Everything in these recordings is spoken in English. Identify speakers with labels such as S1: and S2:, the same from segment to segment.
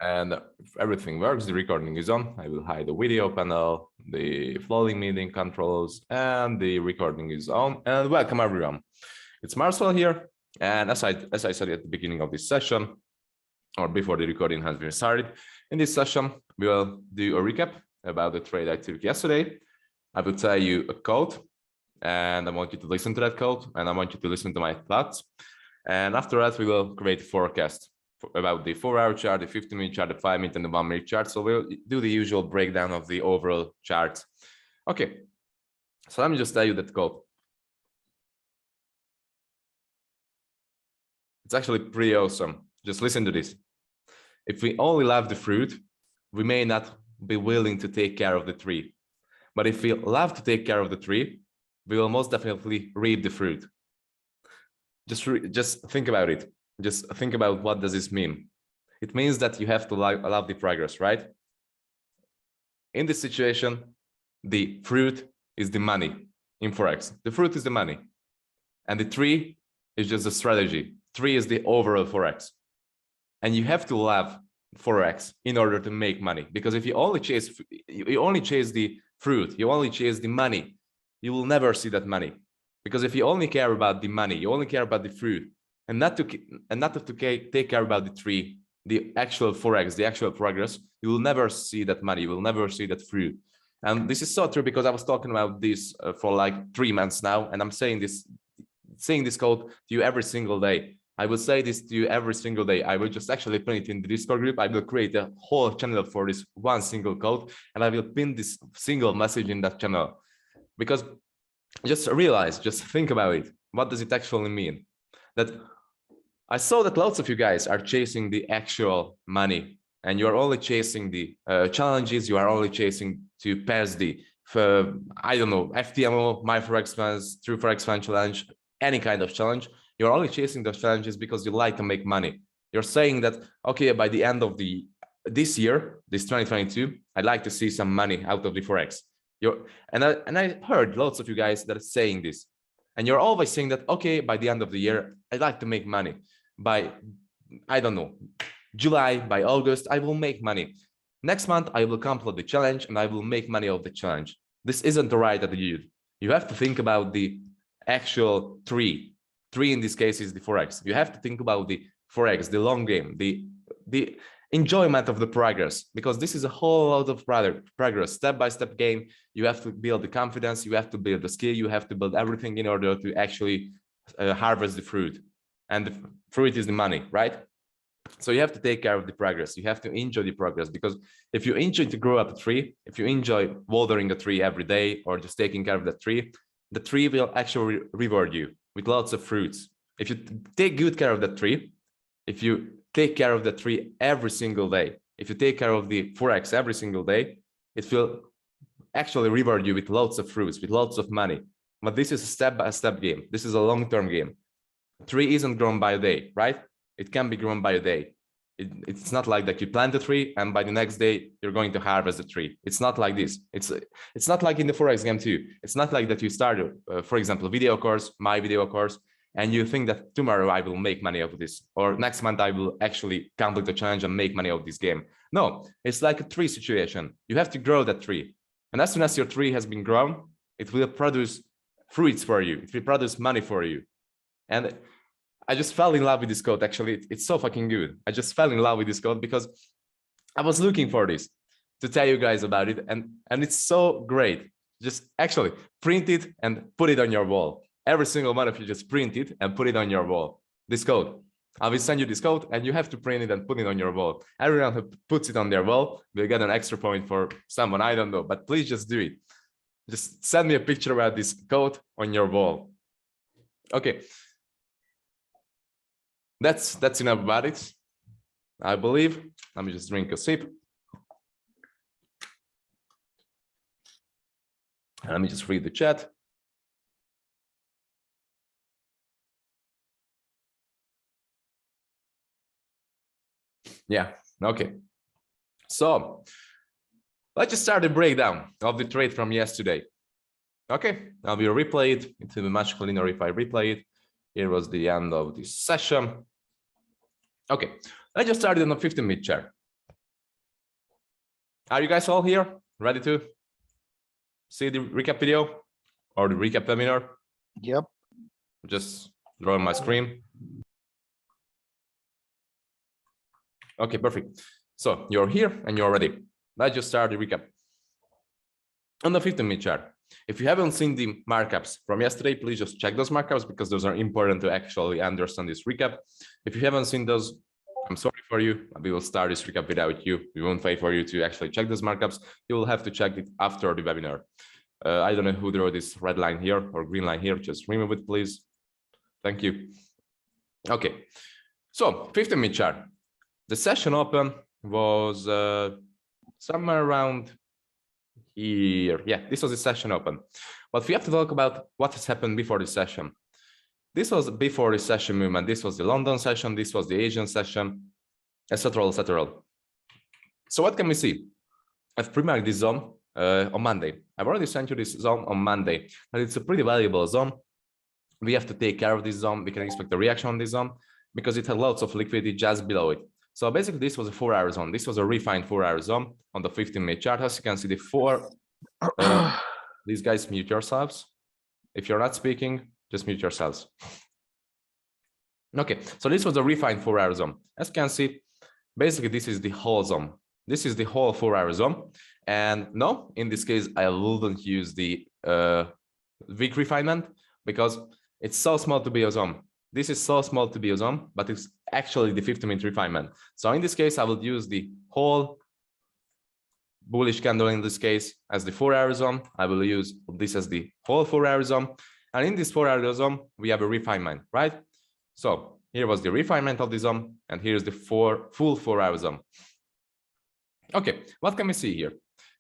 S1: And if everything works, the recording is on. I will hide the video panel, the floating meeting controls, and the recording is on. And welcome everyone. It's Marcel here. And as I said at the beginning of this session, or before the recording has been started, in this session, we will do a recap about the trade activity yesterday. I will tell you a code, and I want you to listen to that code, and I want you to listen to my thoughts. And after that, we will create a forecast about the 4-hour chart, the 15-minute chart, the 5-minute, and the 1-minute chart. So we'll do the usual breakdown of the overall chart. Okay, so let me just tell you that code. It's actually pretty awesome. Just listen to this. If we only love the fruit, we may not be willing to take care of the tree. But if we love to take care of the tree, we will most definitely reap the fruit. Just think about it. Just think about what does this mean. It means that you have to love the progress, right? In this situation, the fruit is the money in Forex. The fruit is the money. And the tree is just a strategy. Tree is the overall Forex. And you have to love Forex in order to make money. Because if you only chase the fruit, you only chase the money, you will never see that money. Because if you only care about the money, you only care about the fruit, and not to take care about the tree, the actual Forex, the actual progress, you will never see that money, you will never see that fruit. And this is so true because I was talking about this for like 3 months now, and I'm saying this code to you every single day. I will say this to you every single day. I will just actually pin it in the Discord group. I will create a whole channel for this one single code, and I will pin this single message in that channel. Because just realize, just think about it. What does it actually mean? That I saw that lots of you guys are chasing the actual money, and you are only chasing the challenges. You are only chasing to pass the, I don't know, FTMO, My Forex Funds, True Forex Fund Challenge, any kind of challenge. You're only chasing those challenges because you like to make money. You're saying that, okay, by the end of this year, this 2022, I'd like to see some money out of the Forex. And I heard lots of you guys that are saying this, and you're always saying that, okay, by the end of the year, I'd like to make money. By, I don't know, July, by August, I will make money. Next month, I will complete the challenge and I will make money of the challenge. This isn't the right attitude. You have to think about the actual tree. Tree in this case is the Forex. You have to think about the Forex, the long game, the enjoyment of the progress, because this is a whole lot of progress, step-by-step game. You have to build the confidence, you have to build the skill, you have to build everything in order to actually harvest the fruit. And the fruit is the money, right? So you have to take care of the progress. You have to enjoy the progress, because if you enjoy to grow up a tree, if you enjoy watering a tree every day or just taking care of the tree will actually reward you with lots of fruits. If you take good care of that tree, if you take care of the tree every single day, if you take care of the Forex every single day, it will actually reward you with lots of fruits, with lots of money. But this is a step-by-step game. This is a long-term game. A tree isn't grown by a day, right? It can be grown by a day. It's not like that you plant a tree and by the next day you're going to harvest the tree. It's not like this. It's not like in the Forex game too. It's not like that you start, for example, a video course, my video course, and you think that tomorrow I will make money out of this, or next month I will actually complete the challenge and make money out of this game. No, it's like a tree situation. You have to grow that tree. And as soon as your tree has been grown, it will produce fruits for you. It will produce money for you. And I just fell in love with this code. Actually, it's so fucking good. I just fell in love with this code because I was looking for this to tell you guys about it. And it's so great. Just actually print it and put it on your wall. Every single one of you just print it and put it on your wall. This code. I will send you this code and you have to print it and put it on your wall. Everyone who puts it on their wall will get an extra point for someone. I don't know, but please just do it. Just send me a picture about this code on your wall. Okay. That's enough about it, I believe. Let me just drink a sip. And let me just read the chat. Yeah, okay. So let's just start the breakdown of the trade from yesterday. Okay, now we replay it. It will be much cleaner if I replay it. Here was the end of this session. Okay, I just started on a 15-minute chart. Are you guys all here? Ready to see the recap video or the recap webinar?
S2: Yep.
S1: Just drawing my screen. Okay, perfect. So you're here and you're ready. Let's just start the recap. On the 15-minute chart, if you haven't seen the markups from yesterday, please just check those markups because those are important to actually understand this recap. If you haven't seen those, I'm sorry for you. We will start this recap without you. We won't wait for you to actually check those markups. You will have to check it after the webinar. I don't know who drew this red line here or green line here. Just remove it, please. Thank you. Okay, so 15-minute chart. The session open was somewhere around here. Yeah, this was the session open. But we have to talk about what has happened before the session. This was before the session movement. This was the London session. This was the Asian session, etc., etc. So what can we see? I've pre-marked this zone on Monday. I've already sent you this zone on Monday, and it's a pretty valuable zone. We have to take care of this zone. We can expect a reaction on this zone because it had lots of liquidity just below it. So basically, this was a 4-hour zone. This was a refined 4-hour zone on the 15-minute chart. As you can see, the 4. These guys, mute yourselves. If you're not speaking, just mute yourselves. Okay, so this was a refined 4-hour zone. As you can see, basically, this is the whole zone. This is the whole 4-hour zone. And no, in this case, I wouldn't use the week refinement because it's so small to be a zone. This is so small to be a zone, but it's actually the 15-minute refinement. So in this case, I will use the whole bullish candle in this case as the 4-hour zone. I will use this as the whole 4-hour zone. And in this 4-hour zone, we have a refinement, right? So here was the refinement of the zone, and here's the full 4-hour zone. Okay, what can we see here?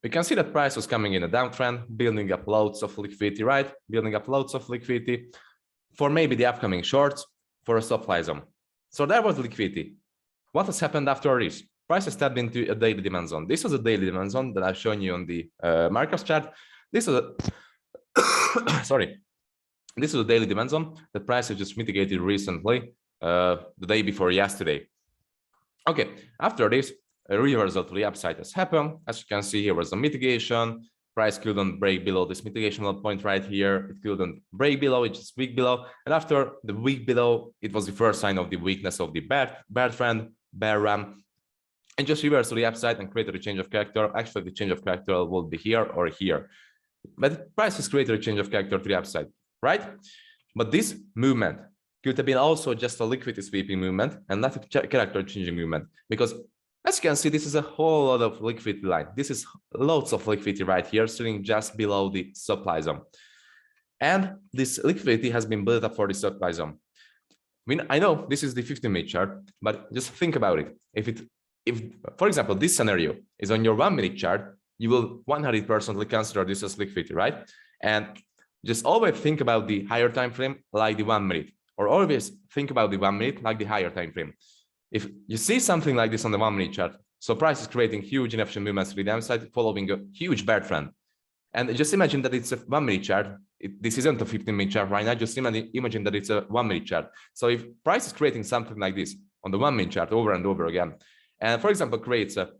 S1: We can see that price was coming in a downtrend, building up loads of liquidity, right? Building up loads of liquidity for maybe the upcoming shorts for a supply zone. So that was liquidity. What has happened after this? Price has stepped into a daily demand zone. This was a daily demand zone that I've shown you on the markers chart. This was a sorry. This is a daily demand zone. The price has just mitigated recently, the day before yesterday. Okay, after this, a reversal to the upside has happened. As you can see, here was a mitigation. Price couldn't break below this mitigation point right here. It couldn't break below, it just weak below. And after the week below, it was the first sign of the weakness of the bear trend, bear run, and just reversed to the upside and created a change of character. Actually, the change of character will be here or here. But the price has created a change of character to the upside, right? But this movement could have been also just a liquidity sweeping movement and not a character changing movement, because as you can see, this is a whole lot of liquidity line. This is loads of liquidity right here, sitting just below the supply zone. And this liquidity has been built up for the supply zone. I mean, I know this is the 15-minute chart, but just think about it. If, for example, this scenario is on your 1-minute chart, you will 100% consider this as liquidity, right? And just always think about the higher time frame like the 1 minute, or always think about the 1 minute like the higher time frame. If you see something like this on the 1-minute chart, so price is creating huge inefficient movements to the downside, following a huge bear trend. And just imagine that it's a 1-minute chart. This isn't a 15-minute chart right now. Just imagine that it's a 1-minute chart. So if price is creating something like this on the 1-minute chart over and over again, and for example, creates a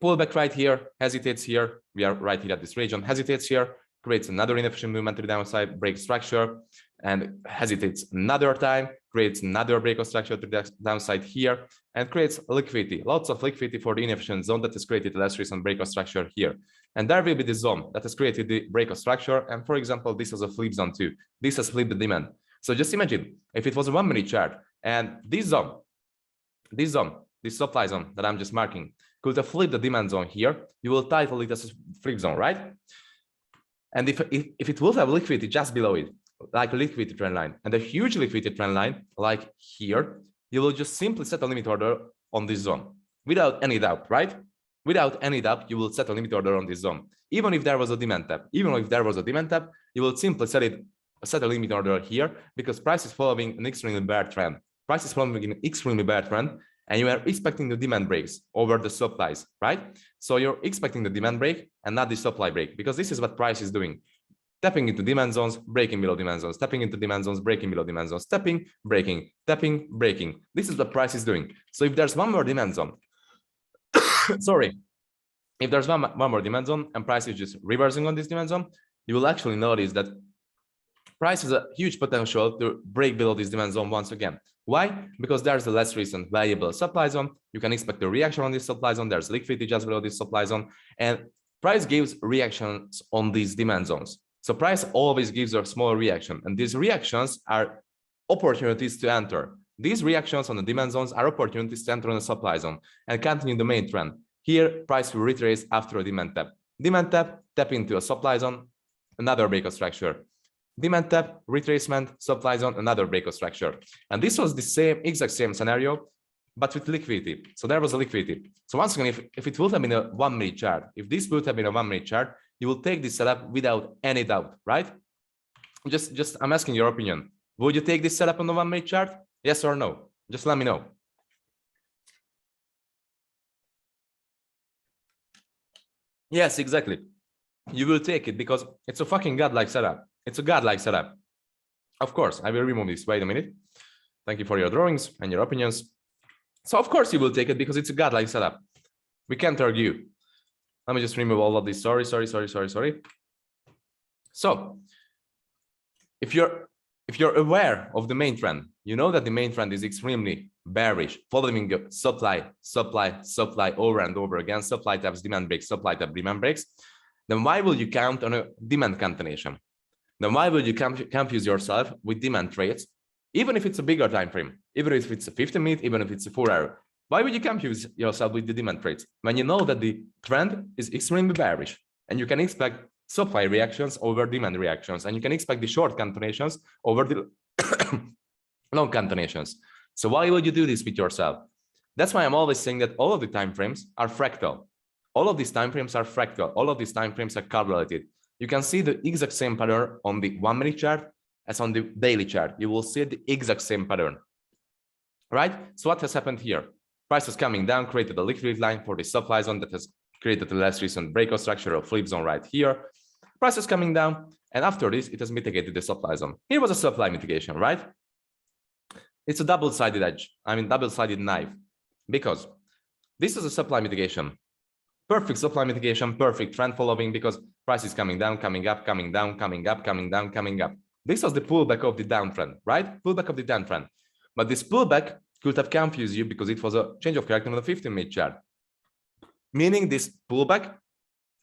S1: pullback right here, hesitates here, we are right here at this region, hesitates here, creates another inefficient movement to the downside, breaks structure, and hesitates another time, creates another break of structure to the downside here, and creates liquidity, lots of liquidity for the inefficient zone that has created the last recent break of structure here. And there will be the zone that has created the break of structure. And for example, this was a flip zone too. This has flipped the demand. So just imagine if it was a 1-minute chart and this supply zone that I'm just marking could have flipped the demand zone here, you will title it as a flip zone, right? And if it will have liquidity just below it, like a liquidity trend line and a huge liquidity trend line like here, you will just simply set a limit order on this zone without any doubt, right? Without any doubt, you will set a limit order on this zone. Even if there was a demand tap, you will simply set a limit order here because price is following an extremely bad trend. Price is following an extremely bad trend, and you are expecting the demand breaks over the supplies, right? So you're expecting the demand break and not the supply break, because this is what price is doing. Tapping into demand zones, breaking below demand zones, tapping into demand zones, breaking below demand zones, tapping, breaking, tapping, breaking. This is what price is doing. So if there's one more demand zone, sorry, if there's one more demand zone and price is just reversing on this demand zone, you will actually notice that price has a huge potential to break below this demand zone once again. Why? Because there's a less recent valuable supply zone. You can expect a reaction on this supply zone. There's liquidity just below this supply zone, and price gives reactions on these demand zones. So price always gives a small reaction, and these reactions are opportunities to enter. These reactions on the demand zones are opportunities to enter on the supply zone and continue the main trend. Here, price will retrace after a demand tap. Demand tap, tap into a supply zone, another breakout structure. Demand tap, retracement, supply zone, another breakout structure. And this was the exact same scenario, but with liquidity. So there was a liquidity. So once again, if it would have been a 1 minute chart, if this would have been a 1 minute chart, you will take this setup without any doubt, right? Just I'm asking your opinion. Would you take this setup on the 1 minute chart? Yes or no? Just let me know. Yes, exactly. You will take it because it's a fucking godlike setup. It's a godlike setup. Of course, I will remove this. Wait a minute. Thank you for your drawings and your opinions. So of course you will take it because it's a godlike setup. We can't argue. Let me just remove all of this. Sorry. So if you're aware of the main trend, you know that the main trend is extremely bearish, following a supply over and over again, supply taps, demand breaks, supply tap, demand breaks. Then why will you count on a demand continuation? Then why will you confuse yourself with demand trades, even if it's a bigger time frame, even if it's a 50-minute, even if it's a 4-hour? Why would you confuse yourself with the demand trades when you know that the trend is extremely bearish and you can expect supply reactions over demand reactions, and you can expect the short continuations over the long continuations? So why would you do this with yourself? That's why I'm always saying that all of the time frames are fractal. All of these time frames are fractal. All of these time frames are correlated. You can see the exact same pattern on the 1 minute chart as on the daily chart. You will see the exact same pattern, right? So what has happened here? Price is coming down, created a liquidity line for the supply zone that has created the less recent breakout structure or flip zone right here. Price is coming down, and after this, it has mitigated the supply zone. Here was a supply mitigation, right? It's a double-sided edge. I mean, double-sided knife, because this is a supply mitigation. Perfect supply mitigation, perfect trend following, because price is coming down, coming up, coming down, coming up, coming down, coming up. This was the pullback of the downtrend, right? Pullback of the downtrend. But this pullback could have confused you because it was a change of character on the 15-minute chart. Meaning this pullback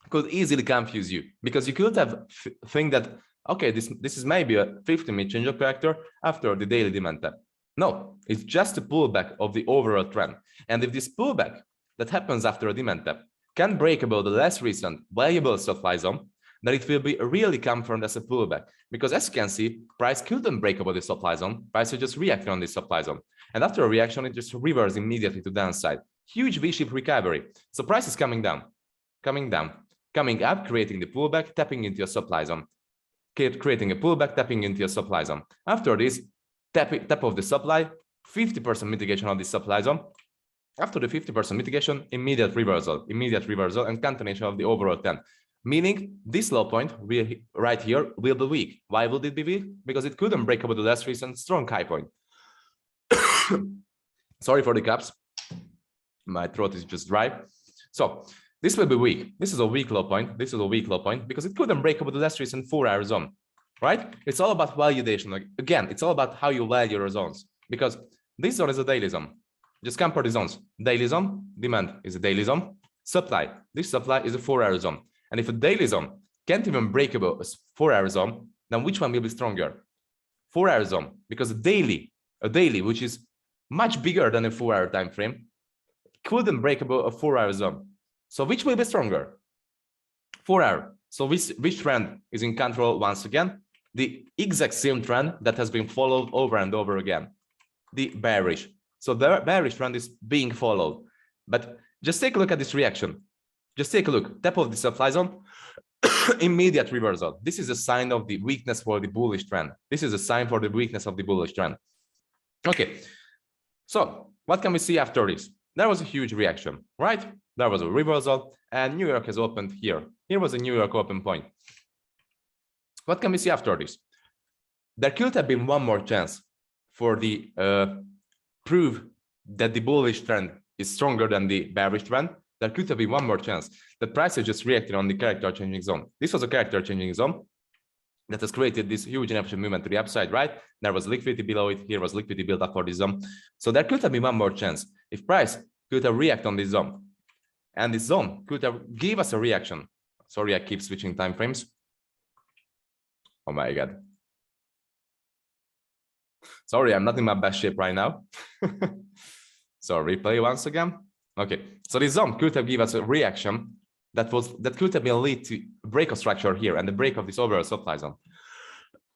S1: could easily confuse you, because you could have think that, okay, this is maybe a 15-minute change of character after the daily demand tap. No, it's just a pullback of the overall trend. And if this pullback that happens after a demand tap can break above the less recent valuable supply zone, then it will be really confirmed as a pullback. Because as you can see, price couldn't break above the supply zone. Price will just react on this supply zone. And after a reaction, it just reverses immediately to downside. Huge V-shaped recovery. So price is coming down, coming up, creating the pullback, tapping into a supply zone, creating a pullback, tapping into a supply zone. After this, tap of the supply, 50% mitigation of the supply zone. After the 50% mitigation, immediate reversal, and continuation of the overall trend. Meaning this low point right here will be weak. Why would it be weak? Because it couldn't break above the less recent strong high point. Sorry for the cups. My throat is just dry. So this will be weak. This is a weak low point. This is a weak low point because it couldn't break above the less recent 4-hour zone, right? It's all about validation. Again, it's all about how you value your zones, because this zone is a daily zone. Just compare the zones. Daily zone, demand is a daily zone. Supply, this supply is a 4-hour zone. And if a daily zone can't even break above a 4-hour zone, then which one will be stronger? 4-hour zone, because a daily, which is much bigger than a 4-hour time frame, couldn't break above a 4-hour zone. So which will be stronger? 4-hour. So which trend is in control once again? The exact same trend that has been followed over and over again, the bearish. So the bearish trend is being followed. But just take a look at this reaction. Just take a look. Tap of the supply zone, immediate reversal. This is a sign of the weakness for the bullish trend. This is a sign for the weakness of the bullish trend. Okay. So what can we see after this? There was a huge reaction, right? There was a reversal, and New York has opened here. Here was a New York open point. What can we see after this? There could have been one more chance for the prove that the bullish trend is stronger than the bearish trend, there could have been one more chance that prices just reacted on the character changing zone. This was a character changing zone that has created this huge inefficient movement to the upside, right? There was liquidity below it. Here was liquidity built up for this zone. So there could have been one more chance if price could have reacted on this zone. And this zone could have give us a reaction. Sorry, I keep switching time frames. Oh my God. Sorry, I'm not in my best shape right now. So replay once again. Okay, so this zone could have given us a reaction that could have been lead to break of structure here and the break of this overall supply zone.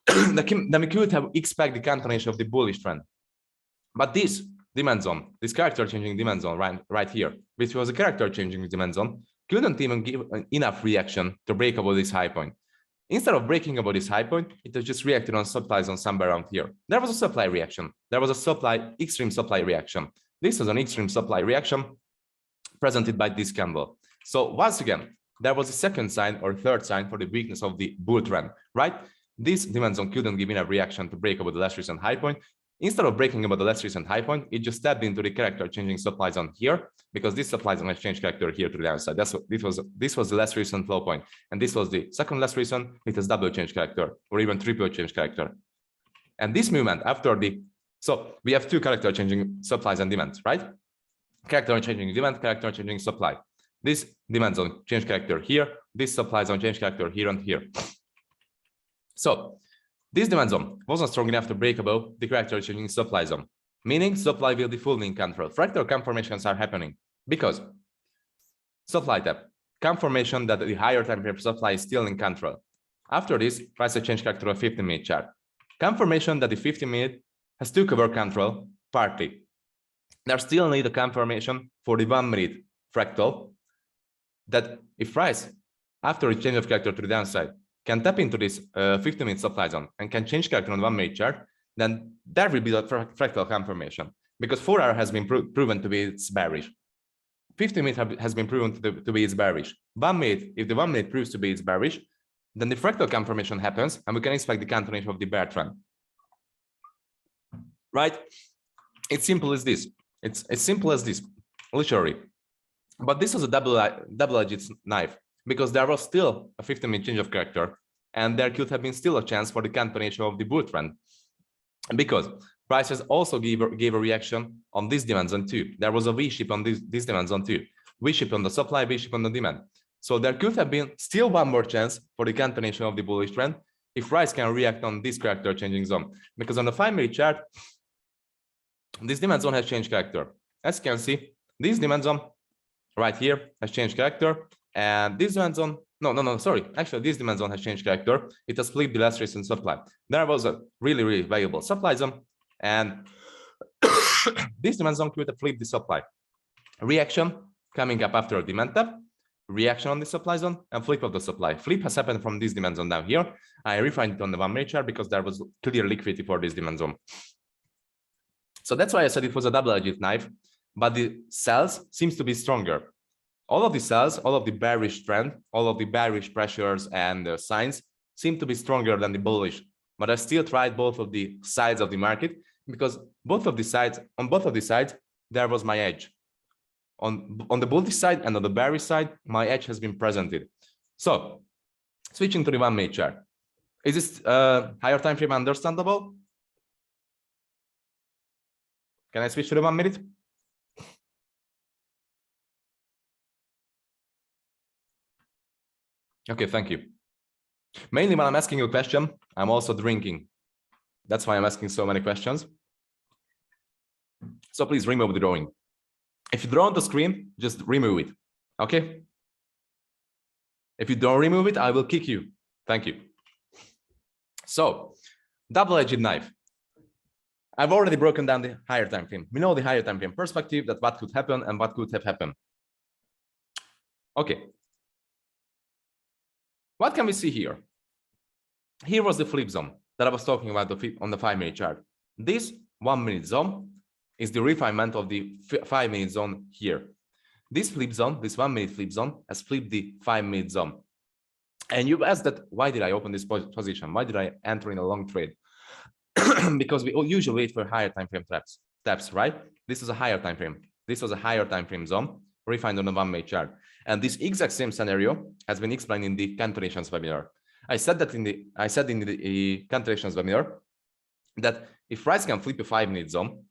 S1: Then we could have expect the continuation of the bullish trend. But this demand zone, this character changing demand zone right here, which was a character changing demand zone, couldn't even give enough reaction to break above this high point. Instead of breaking above this high point, it has just reacted on supply zone somewhere around here. There was a supply reaction. There was a extreme supply reaction. This was an extreme supply reaction presented by this candle. So once again, there was a second sign or third sign for the weakness of the bull trend, right? This demand zone couldn't give enough reaction to break above the last recent high point. Instead of breaking above the last recent high point, it just stepped into the character changing supply zone here, because this supply zone has changed character here to the downside. That's what this was the last recent low point, and this was the second last recent. It has double change character or even triple change character. And this movement after so we have two character changing supplies and demands, right? Character changing demand, character changing supply. This demand zone change character here, this supply zone change character here and here. So this demand zone wasn't strong enough to break above the character changing supply zone, meaning supply will be fully in control. Fractal confirmations are happening because supply tap, confirmation that the higher time frame supply is still in control. After this, price change character of 15-minute chart. Confirmation that the 15-minute has took over control partly. There still need a confirmation for the 1-minute fractal that if price, after a change of character to the downside, can tap into this 15-minute supply zone and can change character on 1-minute chart, then there will be a fractal confirmation, because 4-hour has been proven to be its bearish. 15-minute has been proven to be its bearish. 1-minute, if the 1-minute proves to be its bearish, then the fractal confirmation happens and we can expect the continuation of the bear trend. Right? It's simple as this. It's as simple as this, literally. But this was a double-edged knife, because there was still a 15-minute change of character, and there could have been still a chance for the continuation of the bull trend, because prices also gave a reaction on this demand zone too. There was a V-shape on this demand zone too. V-shape on the supply, V-shape on the demand. So there could have been still one more chance for the continuation of the bullish trend if price can react on this character changing zone, because on the 5-minute chart, this demand zone has changed character. As you can see, this demand zone right here has changed character, and this demand zone, actually this demand zone has changed character. It has flipped the last recent supply. There was a really valuable supply zone, and this demand zone could have flipped the supply. Reaction coming up after a demand tap, reaction on the supply zone, and flip of the supply. Flip has happened from this demand zone down here. I refined it on the 1-minute chart because there was clear liquidity for this demand zone. So that's why I said it was a double-edged knife, but the sells seems to be stronger. All of the sells, all of the bearish trend, all of the bearish pressures and signs seem to be stronger than the bullish. But I still tried both of the sides of the market, because on both of the sides, there was my edge. On the bullish side and on the bearish side, my edge has been presented. So switching to the 1-minute chart. Is this higher time frame understandable? Can I switch to the 1-minute? Okay, thank you. Mainly when I'm asking you a question, I'm also drinking. That's why I'm asking so many questions. So please remove the drawing. If you draw on the screen, just remove it. Okay? If you don't remove it, I will kick you. Thank you. So, double-edged knife. I've already broken down the higher time frame. We know the higher time frame perspective, that what could happen and what could have happened. Okay. What can we see here? Here was the flip zone that I was talking about on the 5-minute chart. This 1-minute zone is the refinement of the 5-minute zone here. This flip zone, this 1-minute flip zone, has flipped the 5-minute zone. And you asked that, why did I open this position? Why did I enter in a long trade? Because we usually wait for higher time frame taps, right? This is a higher time frame. This was a higher time frame zone. refined on a 1 minute chart. And this exact same scenario has been explained in the cancellations webinar. I said in the cancellations webinar that if price can flip a 5 minute zone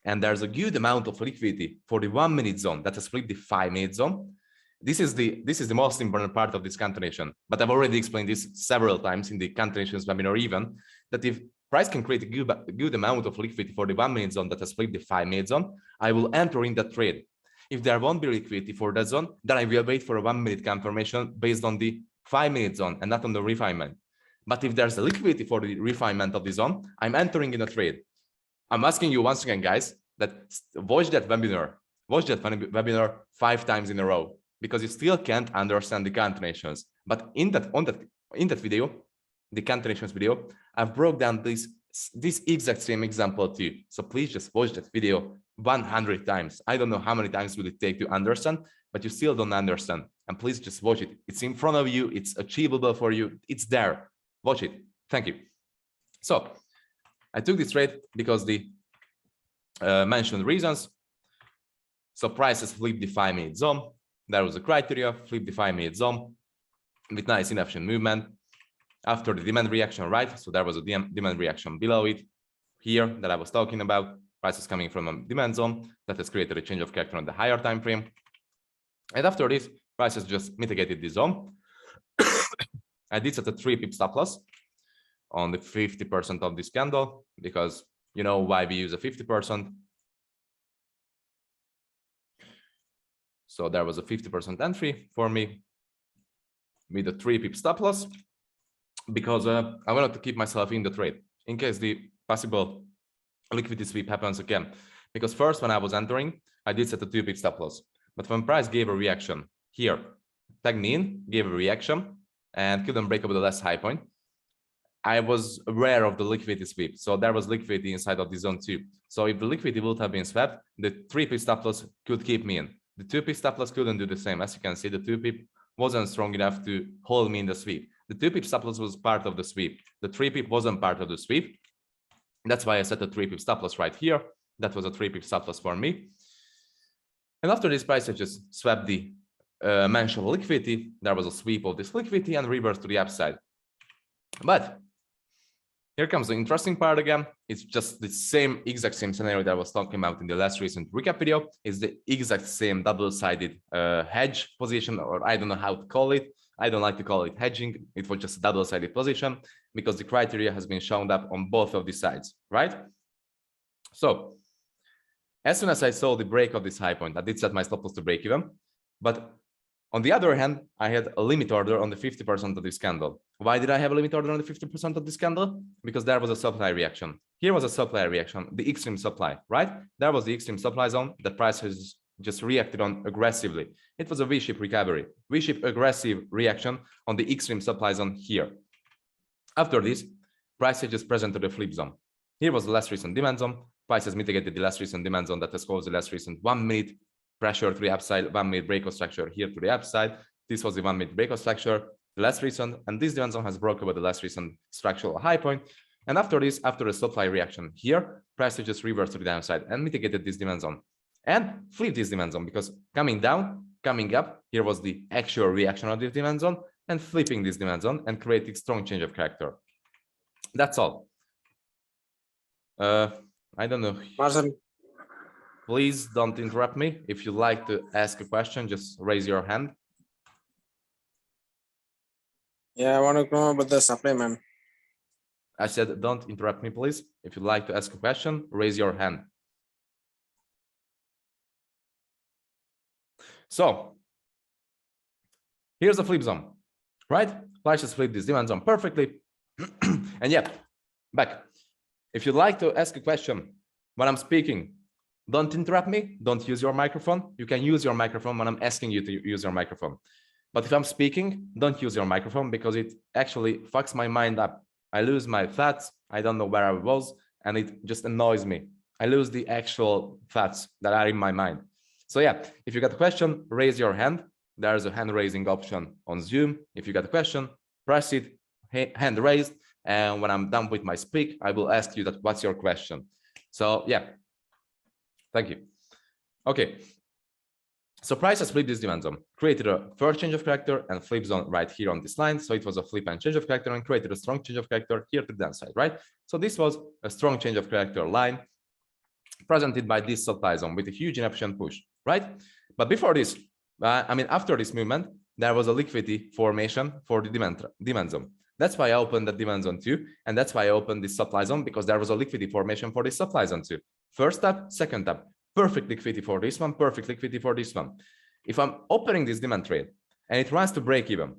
S1: and there's a good amount of liquidity for the 1 minute zone that has flipped the 5 minute zone, this is the most important part of this cancellation. But I've already explained this several times in the cancellations webinar even, that if price can create a good amount of liquidity for the 1 minute zone that has flipped the 5 minute zone, I will enter in that trade. If there won't be liquidity for that zone, then I will wait for a 1 minute confirmation based on the 5 minute zone and not on the refinement. But if there's a liquidity for the refinement of the zone, I'm entering in a trade. I'm asking you once again, guys, that watch that webinar 5 times in a row, because you still can't understand the cancellations. But in that video, the cancellations video, I've broke down this exact same example too. So please just watch that video 100 times. I don't know how many times will it take to understand, but you still don't understand. And please just watch it. It's in front of you. It's achievable for you. It's there. Watch it. Thank you. So I took this trade because the mentioned reasons. So prices flipped the 5 minute zone. That was the criteria, flip the 5 minute zone with nice inefficient movement after the demand reaction, right? So there was a demand reaction below it here that I was talking about. Prices coming from a demand zone that has created a change of character on the higher time frame. And after this, prices just mitigated the zone. I did set a 3 pip stop loss on the 50% of this candle, because you know why we use a 50%. So there was a 50% entry for me with a 3 pip stop loss, because I wanted to keep myself in the trade in case the possible liquidity sweep happens again. Because first, when I was entering, I did set a 2 pip stop loss. But when price gave a reaction here, tagged me in, gave a reaction, and couldn't break over the last high point, I was aware of the liquidity sweep. So there was liquidity inside of the zone too. So if the liquidity would have been swept, the 3 pip stop loss could keep me in. The 2 pip stop loss couldn't do the same. As you can see, the 2 pip wasn't strong enough to hold me in the sweep. The 2 pip stop loss was part of the sweep. The 3 pip wasn't part of the sweep. That's why I set a 3 pip stop loss right here. That was a 3 pip stop loss for me. And after this, price I just swept the mentioned liquidity. There was a sweep of this liquidity and reversed to the upside. But here comes the interesting part again. It's just the exact same scenario that I was talking about in the last recent recap video. It's the exact same double-sided hedge position, or I don't know how to call it. I don't like to call it hedging. It was just a double-sided position because the criteria has been shown up on both of the sides, right? So as soon as I saw the break of this high point, I did set my stop loss to break even. But on the other hand, I had a limit order on the 50% of this candle. Why did I have a limit order on the 50% of this candle? Because there was a supply reaction. Here was a supply reaction, the extreme supply, right? There was the extreme supply zone that price has just reacted on aggressively. It was a V-shape recovery, V-shape aggressive reaction on the extreme supply zone here. After this, price has just presented a flip zone. Here was the last recent demand zone. Price has mitigated the last recent demand zone that has caused the last recent 1 minute pressure to the upside, 1 minute breakout structure here to the upside. This was the 1 minute breakout structure, the last recent, and this demand zone has broken over the last recent structural high point. And after this, after a supply reaction here, price just reversed to the downside and mitigated this demand zone and flipped this demand zone, because coming down, coming up, here was the actual reaction of this demand zone and flipping this demand zone and creating strong change of character. That's all. I don't know.
S2: Marcel.
S1: Please don't interrupt me. If you'd like to ask a question, just raise your hand.
S2: Yeah, I want to know about the supply, man.
S1: I said, don't interrupt me, please. If you'd like to ask a question, raise your hand. So here's the flip zone, right? Let's just flip this demand zone perfectly. And yeah, back. If you'd like to ask a question when I'm speaking, don't interrupt me. Don't use your microphone. You can use your microphone when I'm asking you to use your microphone. But if I'm speaking, don't use your microphone, because it actually fucks my mind up. I lose my thoughts. I don't know where I was, and it just annoys me. I lose the actual thoughts that are in my mind. So yeah, if you got a question, raise your hand. There's a hand raising option on Zoom. If you got a question, press it, hand raised. And when I'm done with my speak, I will ask you that what's your question. So yeah, thank you. Okay. So price has flipped this demand zone, created a first change of character and flip zone right here on this line. So it was a flip and change of character and created a strong change of character here to the downside, right? So this was a strong change of character line presented by this supply zone with a huge inefficient push, right? But before this, after this movement, there was a liquidity formation for the demand zone. That's why I opened the demand zone too. And that's why I opened this supply zone, because there was a liquidity formation for this supply zone too. First tap, second tap. Perfect liquidity for this one, perfect liquidity for this one. If I'm opening this demand trade and it runs to break even,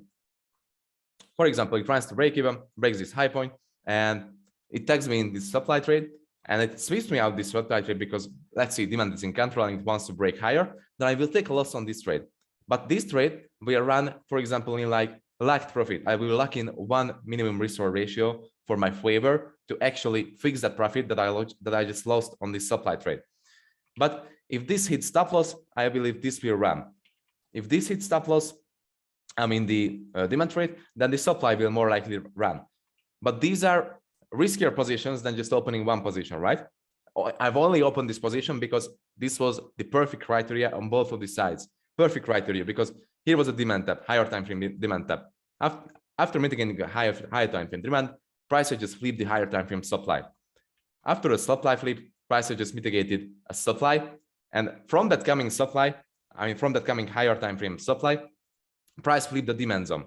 S1: for example, it runs to break even, breaks this high point, and it tags me in this supply trade, and it sweeps me out this supply trade because, let's see, demand is in control and it wants to break higher, then I will take a loss on this trade. But this trade will run, for example, in like lacked profit. I will lock in one minimum restore ratio for my favor to actually fix that profit that I just lost on this supply trade. But if this hits stop loss, I believe this will run. If this hits stop loss, the demand trade, then the supply will more likely run. But these are riskier positions than just opening one position, right? I've only opened this position because this was the perfect criteria on both of the sides. Perfect criteria, because here was a demand tap, higher time frame demand tap. After mitigating a higher time frame demand, price just flipped the higher time frame supply. After a supply flip, price just mitigated a supply, and from that coming supply, from that coming higher time frame supply, price flipped the demand zone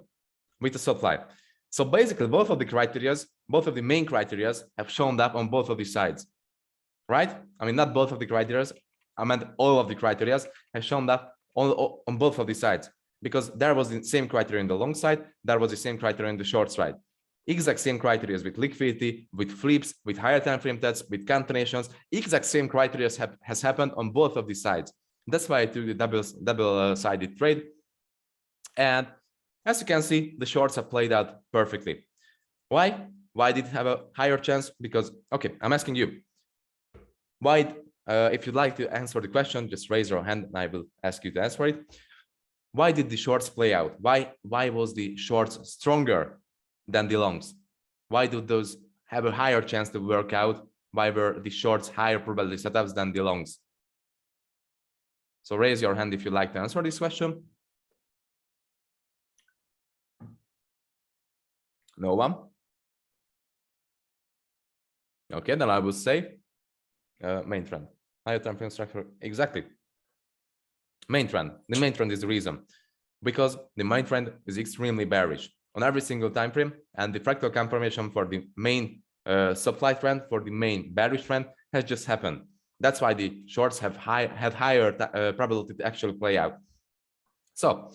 S1: with the supply. So basically, both of the main criteria have shown up on both of the sides, right? Not both of the criteria, I meant all of the criteria have shown up on both of the sides, because there was the same criteria in the long side, there was the same criteria in the short side. Exact same criteria with liquidity, with flips, with higher time frame tests, with continuations. Exact same criteria has happened on both of the sides. That's why I took the double-sided trade. And as you can see, the shorts have played out perfectly. Why? Why did it have a higher chance? Because, okay, I'm asking you, why? If you'd like to answer the question, just raise your hand and I will ask you to answer it. Why did the shorts play out? Why was the shorts stronger than the longs? Why do those have a higher chance to work out? Why were the shorts higher probability setups than the longs? So raise your hand if you'd like to answer this question. No one? Okay, then I would say main trend. Higher time frame structure, exactly. Main trend. The main trend is the reason, because the main trend is extremely bearish on every single time frame, and the fractal confirmation for the main supply trend, for the main bearish trend, has just happened. That's why the shorts have had higher probability to actually play out. So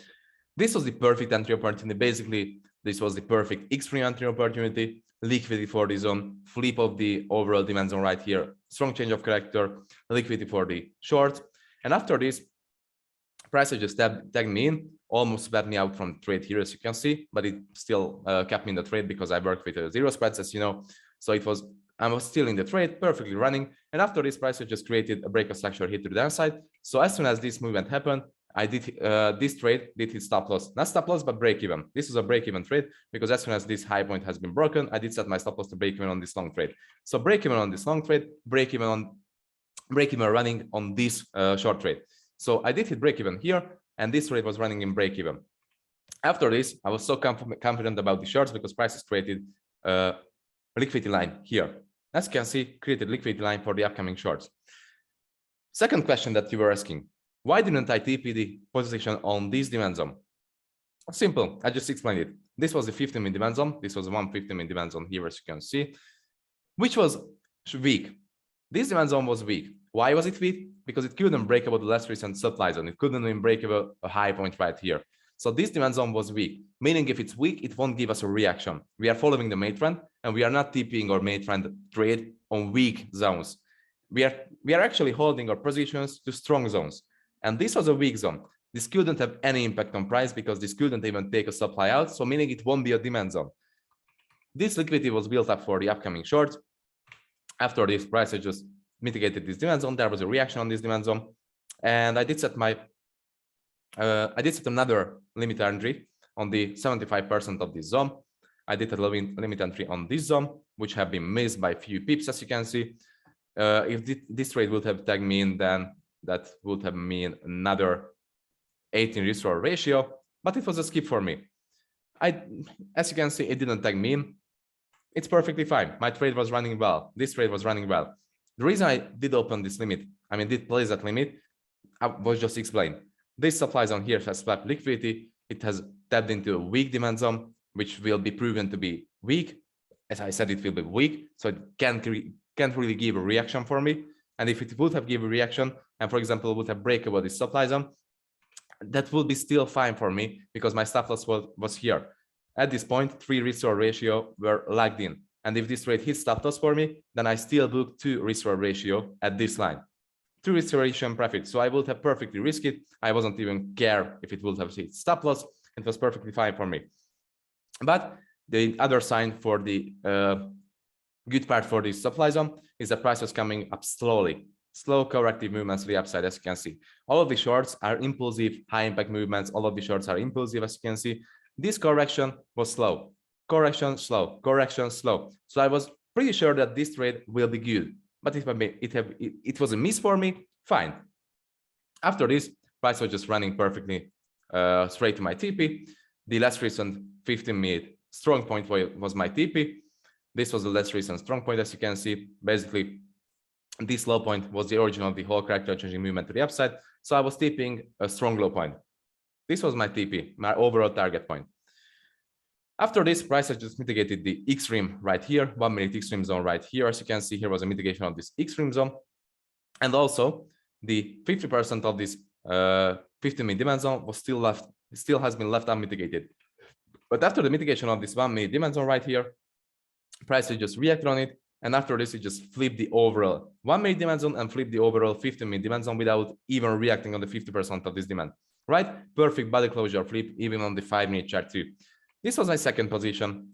S1: this was the perfect entry opportunity. Basically, this was the perfect extreme entry opportunity. Liquidity for the zone, flip of the overall demand zone right here, strong change of character, liquidity for the short. And after this, price just tagged me in, almost swept me out from the trade here, as you can see, but it still kept me in the trade because I worked with zero spreads, as you know. So I was still in the trade, perfectly running. And after this, price just created a breakout structure here to the downside. So as soon as this movement happened, I did this trade did hit stop loss, not stop loss, but break even. This is a break even trade, because as soon as this high point has been broken, I did set my stop loss to break even on this long trade. So break even on this long trade, break even running on this short trade. So I did hit break even here, and this trade was running in break even. After this, I was so confident about the shorts because prices created a liquidity line here. As you can see, created liquidity line for the upcoming shorts. Second question that you were asking, why didn't I TP the position on this demand zone? Simple, I just explained it. This was the 15-minute demand zone. This was 115-minute demand zone here, as you can see, which was weak. This demand zone was weak. Why was it weak? Because it couldn't break above the last recent supply zone. It couldn't even break above a high point right here. So this demand zone was weak, meaning if it's weak, it won't give us a reaction. We are following the main trend, and we are not TPing our main trend trade on weak zones. We are actually holding our positions to strong zones. And this was a weak zone. This couldn't have any impact on price because this couldn't even take a supply out. So meaning it won't be a demand zone. This liquidity was built up for the upcoming short. After this, price just mitigated this demand zone. There was a reaction on this demand zone. And I did set another limit entry on the 75% of this zone. I did a limit entry on this zone, which have been missed by a few pips, as you can see. If this trade would have tagged me in, then that would have mean another 18 risk reward ratio, but it was a skip for me. As you can see, it didn't tag me in. It's perfectly fine. My trade was running well. This trade was running well. The reason I did open this limit, did place that limit, I was just explained. This supply zone here has swapped liquidity. It has tapped into a weak demand zone, which will be proven to be weak. As I said, it will be weak, so it can't really give a reaction for me. And if it would have given a reaction, and for example, would have break over this supply zone, that would be still fine for me because my stop loss was here. At this point, 3 risk reward ratio were lagged in. And if this trade hits stop loss for me, then I still book 2 risk reward ratio at this line. 2 risk ratio and profit. So I would have perfectly risked it. I wasn't even care if it would have hit stop loss. It was perfectly fine for me. But the other sign for the good part for this supply zone is the price was coming up slowly. Slow corrective movements to the upside, as you can see. All of the shorts are impulsive, high impact movements. All of the shorts are impulsive, as you can see. This correction was slow. Correction, slow. Correction, slow. So I was pretty sure that this trade will be good. But if it was a miss for me, fine. After this, price was just running perfectly straight to my TP. The last recent 15-minute strong point was my TP. This was the last recent strong point, as you can see. Basically, this low point was the origin of the whole character changing movement to the upside. So I was TPing a strong low point. This was my TP, my overall target point. After this, price has just mitigated the extreme right here, 1 minute extreme zone right here. As you can see, here was a mitigation of this extreme zone. And also the 50% of this 15-minute demand zone was still has been left unmitigated. But after the mitigation of this 1 minute demand zone right here, price will just react on it. And after this, it just flipped the overall 1 minute demand zone and flipped the overall 15-minute demand zone without even reacting on the 50% of this demand. Right? Perfect body closure flip, even on the 5-minute chart too. This was my second position.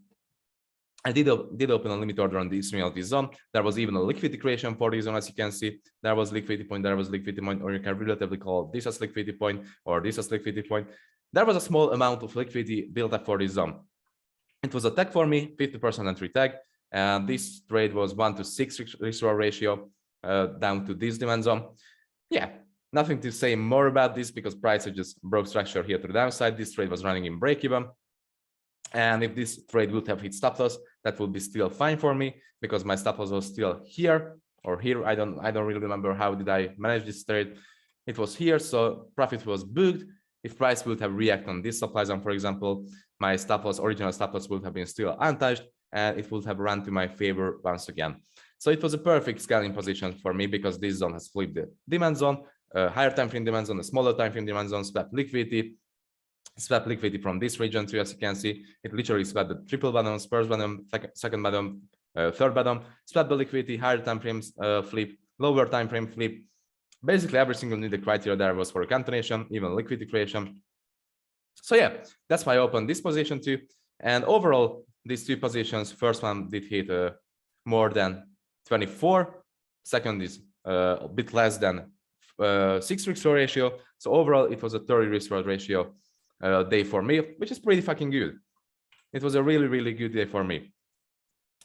S1: I did open a limit order on the extreme of this zone. There was even a liquidity creation for this zone, as you can see. There was liquidity point, there was liquidity point, or you can relatively call this as liquidity point or this as liquidity point. There was a small amount of liquidity built up for this zone. It was a tag for me, 50% entry tag. And this trade was 1-to-6 risk reward ratio down to this demand zone. Yeah, nothing to say more about this because price just broke structure here to the downside. This trade was running in break even. And if this trade would have hit stop loss, that would be still fine for me because my stop loss was still here or here. I don't really remember how did I manage this trade. It was here, so profit was booked. If price would have reacted on this supply zone, for example, my stop loss, original stop loss would have been still untouched and it would have run to my favor once again. So it was a perfect scaling position for me because this zone has flipped the demand zone, higher time frame demand zone, a smaller time frame demand zone, swap liquidity from this region too. As you can see, it literally swapped the triple bottom, first bottom, second bottom, third bottom, swap the liquidity, higher time frames flip, lower time frame flip. Basically, every single needed criteria there was for a continuation, even liquidity creation. So yeah, that's why I opened this position too. And overall, these two positions, first one did hit more than 24. Second is a bit less than 6 risk reward ratio. So overall, it was a 30 risk reward ratio day for me, which is pretty fucking good. It was a really, really good day for me.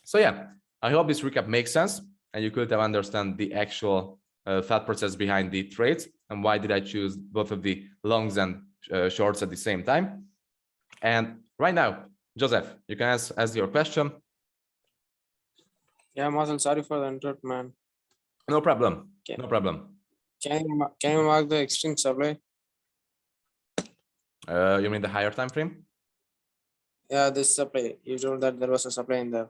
S1: So yeah, I hope this recap makes sense and you could have understand the actual thought process behind the trades and why did I choose both of the longs and shorts at the same time. And right now, Joseph, you can ask your question.
S2: Yeah, Marcel, sorry for the interrupt, man.
S1: No problem.
S2: Okay.
S1: No problem.
S2: Can you mark the extreme supply?
S1: You mean the higher time frame?
S2: Yeah, this supply. You told that there was a supply in there.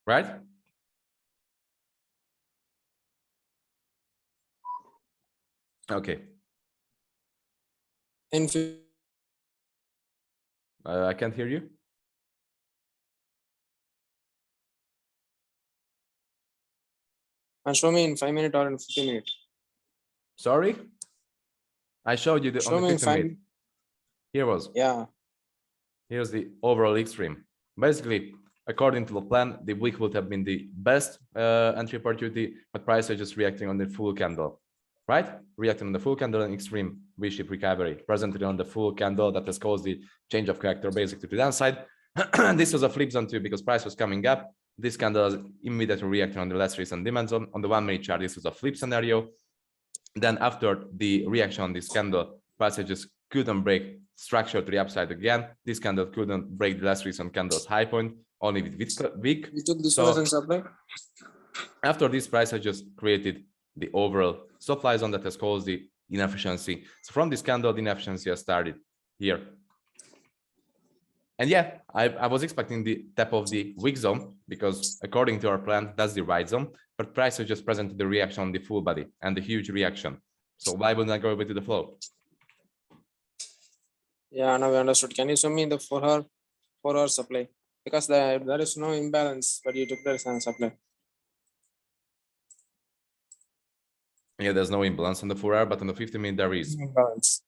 S1: Right? Okay. I can't hear you.
S2: And show me in 5-minute or in 15-minute.
S1: Sorry? I showed you the
S2: Show
S1: on
S2: me
S1: the
S2: in
S1: 15-minute. Here was.
S2: Yeah.
S1: Here's the overall extreme. Basically, according to the plan, the week would have been the best entry opportunity, but price is just reacting on the full candle, right? Reacting on the full candle and extreme V-shape recovery, presented on the full candle that has caused the change of character basically to the downside. And this was a flip zone too because price was coming up. this candle is immediately reacting on the last recent demand zone. On the 1 minute chart, this was a flip scenario. Then after the reaction on this candle, price just couldn't break structure to the upside again. This candle couldn't break the last recent candle's high point, only with wick.
S2: You took this
S1: So
S2: one as a supply.
S1: after this, price has just created the overall supply zone that has caused the inefficiency. So from this candle, the inefficiency has started here. And yeah, I was expecting the tap of the wick zone because according to our plan, that's the right zone. But price has just presented the reaction on the full body and the huge reaction. So why wouldn't I go with the flow?
S2: Yeah, now we understood. Can you show me the 4-hour supply? Because there is no imbalance, but you took that as a supply.
S1: Yeah, there's no imbalance on the 4 hour, but on the 50-minute there is.
S2: Imbalance.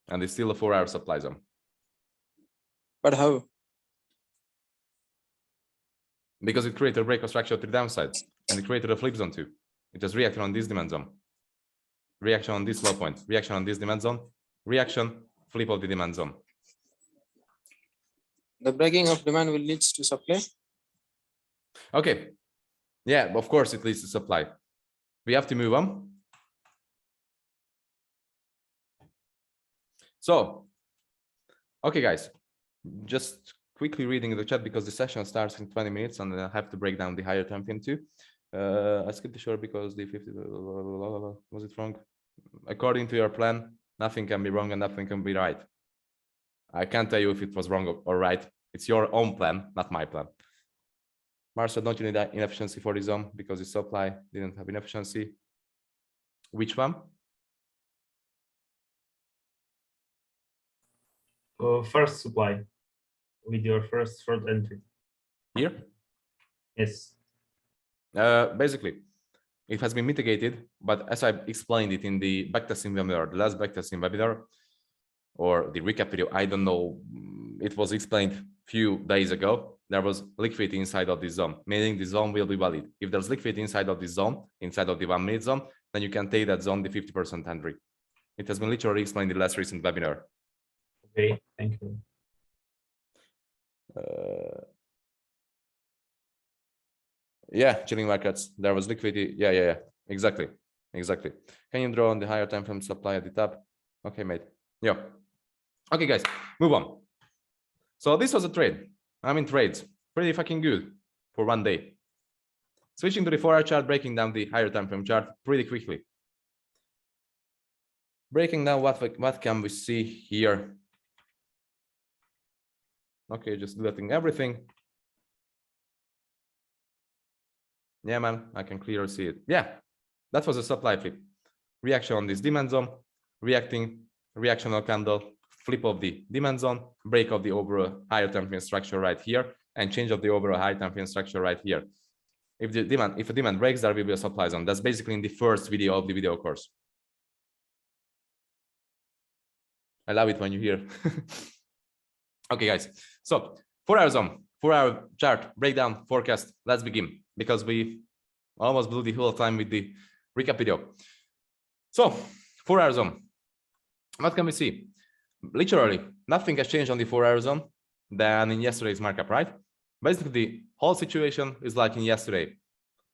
S1: And it's still a 4-hour supply zone.
S2: But how?
S1: Because it created a break of structure to the downside, and it created a flip zone too. It just reacted on this demand zone, reaction on this low point, reaction on this demand zone, reaction, flip of the demand zone.
S2: The breaking of demand will lead to supply.
S1: Okay. Yeah, of course it leads to supply. We have to move on. So, okay, guys, just quickly reading the chat because the session starts in 20 minutes and I have to break down the higher time frame too. I skipped the short because the 50 was it wrong? According to your plan, nothing can be wrong and nothing can be right. I can't tell you if it was wrong or right. It's your own plan, not my plan. Marcel, don't you need that inefficiency for the zone because the supply didn't have inefficiency? Which one?
S3: First supply with your first short entry.
S1: Here?
S3: Yes.
S1: Basically, it has been mitigated, but as I explained it in the backtesting webinar, the last backtesting webinar, or the recap video, I don't know, it was explained few days ago, there was liquidity inside of this zone, meaning the zone will be valid. If there's liquidity inside of this zone, inside of the 1 minute zone, then you can take that zone the 50% entry. It has been literally explained in the last recent webinar.
S3: Okay, thank you.
S1: Yeah, chilling markets. There was liquidity. Yeah. Exactly. Can you draw on the higher time frame supply at the top? Okay, mate. Yeah. Okay, guys, move on. So this was a trade. I mean, trades pretty fucking good for 1 day. Switching to the 4-hour chart, breaking down the higher time frame chart pretty quickly. Breaking down what can we see here? Okay, just deleting everything. Yeah, man, I can clearly see it. Yeah, that was a supply flip. Reaction on this demand zone, reactional candle, flip of the demand zone, break of the overall higher time frame structure right here, and change of the overall high time frame structure right here. If a demand breaks, there will be a supply zone. That's basically in the first video of the video course. I love it when you hear. Okay, guys. So 4-hour zone, 4-hour chart, breakdown, forecast. Let's begin because we almost blew the whole time with the recap video. So 4-hour zone. What can we see? Literally, nothing has changed on the 4-hour zone than in yesterday's markup, right? Basically, the whole situation is like in yesterday.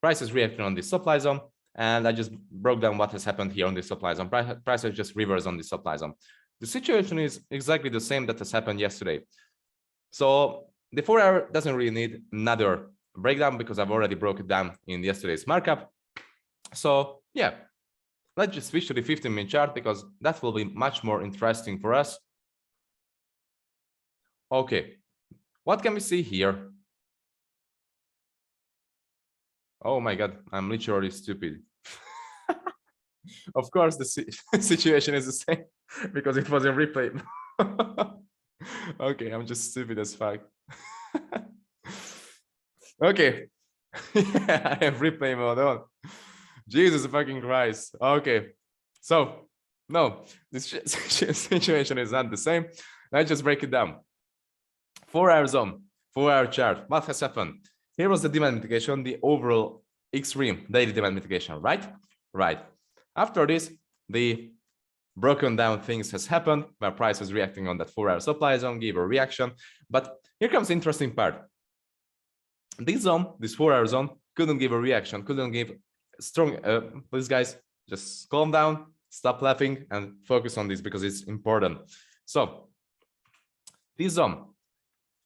S1: Price is reacting on the supply zone, and I just broke down what has happened here on the supply zone. Price has just reversed on the supply zone. The situation is exactly the same that has happened yesterday. So the 4-hour doesn't really need another breakdown because I've already broke it down in yesterday's markup. So yeah, let's just switch to the 15-minute chart because that will be much more interesting for us. Okay, what can we see here? Oh my God, I'm literally stupid. Of course, the situation is the same because it was in replay. Okay, I'm just stupid as fuck. Okay, yeah, I have replay mode on. Jesus fucking Christ. Okay, so no, this situation is not the same. Let's just break it down. 4-hour zone, 4-hour chart. What has happened? Here was the demand mitigation, the overall extreme daily demand mitigation, right? Right. After this, the broken down things has happened where price is reacting on that 4-hour supply zone, give a reaction. But here comes the interesting part. This zone, this 4-hour zone, couldn't give a reaction, couldn't give strong. Please, guys, just calm down, stop laughing, and focus on this because it's important. So this zone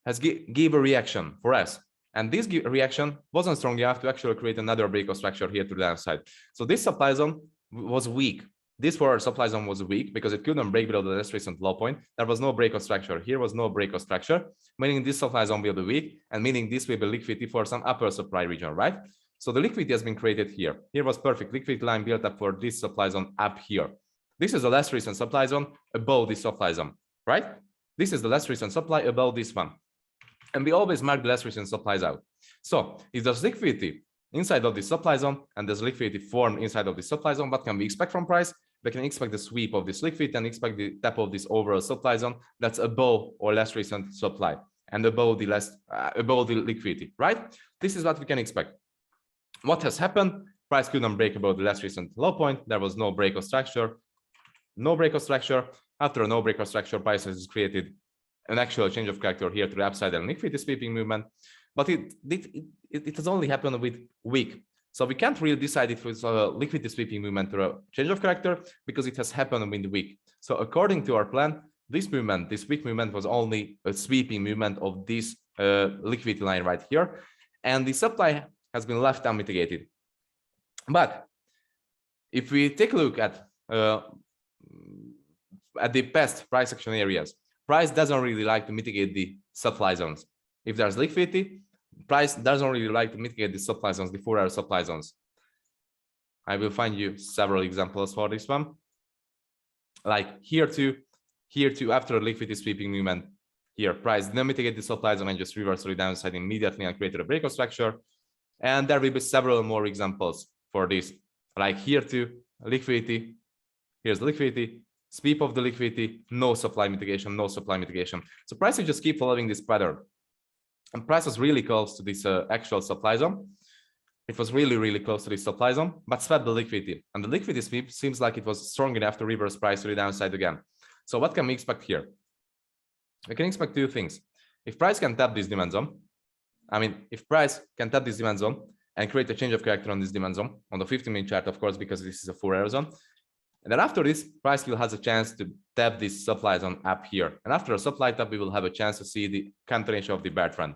S1: has gave a reaction for us, and this reaction wasn't strong enough to actually create another breakout structure here to the downside. So this supply zone was weak. This 4-hour supply zone was weak because it couldn't break below the last recent low point. There was no breakout structure. Here was no breakout structure, meaning this supply zone will be weak, and meaning this will be liquidity for some upper supply region, right? So the liquidity has been created here. Here was perfect liquidity line built up for this supply zone up here. This is the last recent supply zone above this supply zone, right? This is the last recent supply above this one. And we always mark the last recent supplies out. So if there's liquidity inside of this supply zone and there's liquidity formed inside of this supply zone, what can we expect from price? We can expect the sweep of this liquidity and expect the tap of this overall supply zone that's above or less recent supply and above the liquidity, right? This is what we can expect. What has happened? Price couldn't break above the last recent low point. There was no breakout structure. No breakout structure. After a no breakout structure, price has created an actual change of character here to the upside and liquidity sweeping movement. But it has only happened with weak. So we can't really decide if it's a liquidity sweeping movement or a change of character because it has happened with the week. So according to our plan, this movement, this weak movement was only a sweeping movement of this liquidity line right here. And the supply has been left unmitigated. But if we take a look at the past price action areas, price doesn't really like to mitigate the supply zones. If there's liquidity, price doesn't really like to mitigate the supply zones, the 4-hour supply zones. I will find you several examples for this one. Like here too, after a liquidity sweeping movement, here price didn't mitigate the supply zone and just reversed the downside immediately and created a breakout structure. And there will be several more examples for this. Like here too, liquidity, here's liquidity, sweep of the liquidity, no supply mitigation, no supply mitigation. So prices just keep following this pattern. And price was really close to this actual supply zone. It was really, really close to this supply zone, but swept the liquidity. And the liquidity sweep seems like it was strong enough to reverse price to the downside again. So what can we expect here? We can expect two things. If price can tap this demand zone, if price can tap this demand zone and create a change of character on this demand zone, on the 15-minute chart, of course, because this is a 4-hour zone. And then after this, price will have a chance to tap this supply zone up here. And after a supply tap, we will have a chance to see the continuation of the bear trend.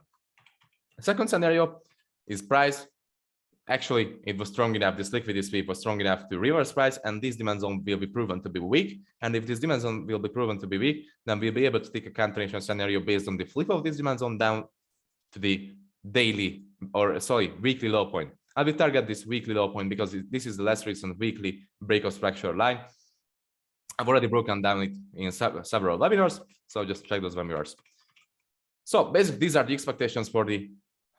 S1: The second scenario is price. Actually, it was strong enough, this liquidity sweep was strong enough to reverse price, and this demand zone will be proven to be weak. And if this demand zone will be proven to be weak, then we'll be able to take a continuation scenario based on the flip of this demand zone down to the weekly low point. I will target this weekly low point because this is the last recent weekly breakout structure line. I've already broken down it in several webinars, so just check those webinars. So basically, these are the expectations for the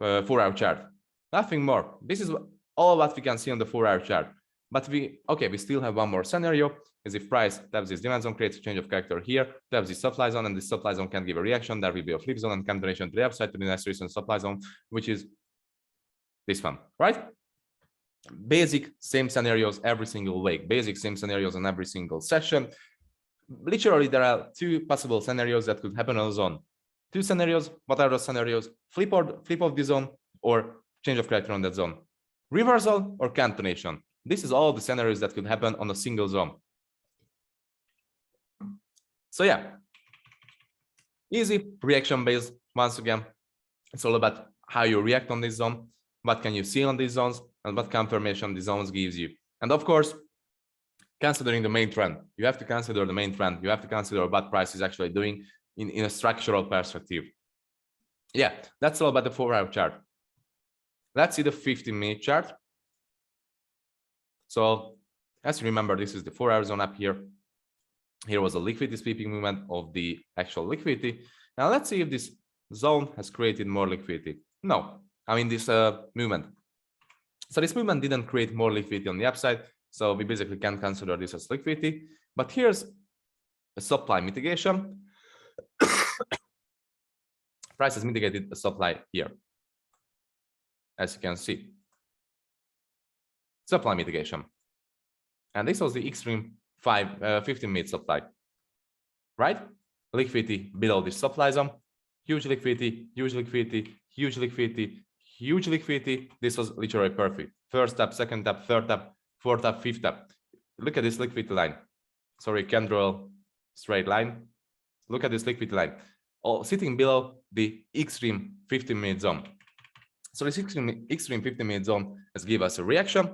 S1: 4-hour chart. Nothing more. This is all what we can see on the 4-hour chart. But we still have one more scenario, is if price taps this demand zone, creates a change of character here, taps this supply zone, and the supply zone can give a reaction. There will be a flip zone and continuation to the upside to the next recent supply zone, which is this one, right? Basic same scenarios every single week, basic same scenarios on every single session. Literally, there are two possible scenarios that could happen on the zone. Two scenarios. What are those scenarios? Flip of the zone or change of character on that zone. Reversal or continuation. This is all the scenarios that could happen on a single zone. So yeah, easy reaction based. Once again, it's all about how you react on this zone, what can you see on these zones, and what confirmation the zones gives you. And of course, considering the main trend, you have to consider the main trend. You have to consider what price is actually doing in a structural perspective. Yeah, that's all about the 4-hour chart. Let's see the 15-minute chart. So as you remember, this is the 4-hour zone up here. Here was a liquidity sweeping movement of the actual liquidity. Now let's see if this zone has created more liquidity. No, this movement. So this movement didn't create more liquidity on the upside. So we basically can consider this as liquidity. But here's a supply mitigation. Price has mitigated the supply here, as you can see. Supply mitigation. And this was the extreme 15-minute supply, right? Liquidity below this supply zone, huge liquidity, huge liquidity, huge liquidity, huge liquidity. This was literally perfect. First tap, second tap, third tap, fourth tap, fifth tap. Look at this liquidity line. Sorry, can't draw straight line. Look at this liquidity line. All sitting below the extreme 15-minute zone. So this extreme 15-minute zone has give us a reaction,